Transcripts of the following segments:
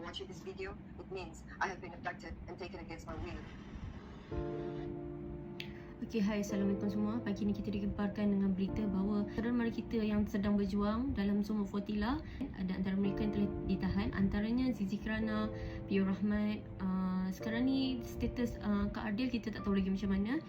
are watching this video, it means I have been abducted and taken against my will. Okay, hai, Assalamualaikum semua. Pagi ni kita digemparkan dengan berita bahawa saudara mara kita yang sedang berjuang dalam sumur Fotila, ada antara mereka yang telah ditahan, antaranya Zizikrana, Pio Rahmat. Sekarang ni status Kak Adil kita tak tahu lagi macam mana.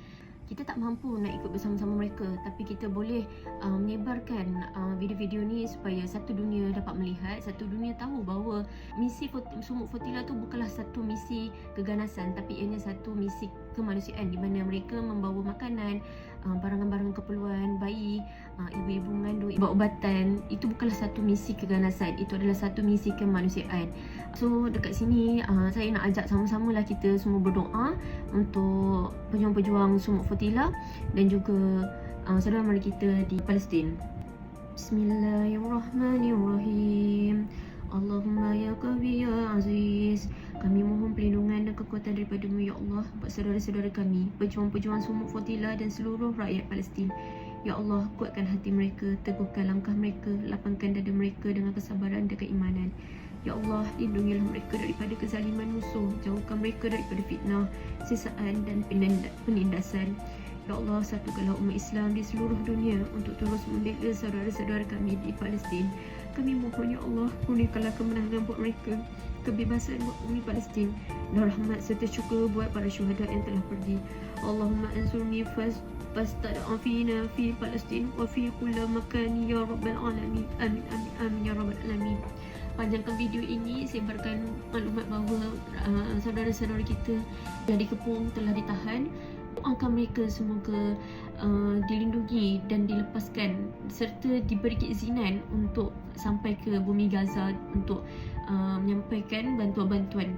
Kita tak mampu nak ikut bersama-sama mereka, tapi kita boleh menyebarkan video-video ni supaya satu dunia dapat melihat, satu dunia tahu bahawa misi sumur Fotila tu bukanlah satu misi keganasan, tapi ianya satu misi kemanusiaan di mana mereka membawa makanan, barangan-barangan keperluan bayi, ibu-ibu mengandung, ubat-ubatan. Itu bukanlah satu misi keganasan, itu adalah satu misi kemanusiaan. So dekat sini saya nak ajak sama-samalah kita semua berdoa untuk pejuang-pejuang sumur Fotila dan juga saudara mara kita di Palestin. Bismillahirrahmanirrahim. Allahumma ya Qawi ya Aziz. Kami mohon perlindungan dan kekuatan daripada-Mu ya Allah buat saudara-saudara kami, pejuang-pejuang sumur Fotila dan seluruh rakyat Palestin. Ya Allah, kuatkan hati mereka, teguhkan langkah mereka, lapangkan dada mereka dengan kesabaran dan keimanan. Ya Allah, lindungilah mereka daripada kezaliman musuh, jauhkan mereka daripada fitnah, sisaan dan penindasan. Ya Allah, satukanlah umat Islam di seluruh dunia untuk terus membela saudara-saudara kami di Palestin. Kami mohon ya Allah, kurniakanlah kemenangan buat mereka, kebebasan buat bumi Palestin, dan rahmat serta syukur buat para syuhada yang telah pergi. Allahumma ansurni fastad'afina fi Palestin wa fi kulli makan ya rabbal alamin. Amin amin amin ya rabbal alamin. Panjangkan video ini, sebarkan maklumat bahawa saudara-saudara kita yang dikepung telah ditahan. Doakan mereka semoga dilindungi dan dilepaskan serta diberi keizinan untuk sampai ke bumi Gaza untuk menyampaikan bantuan-bantuan.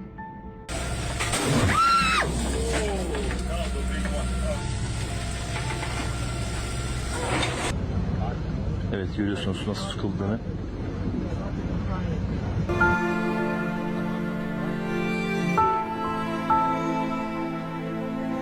Evet, görüyorsunuz nasıl sıkıldığını.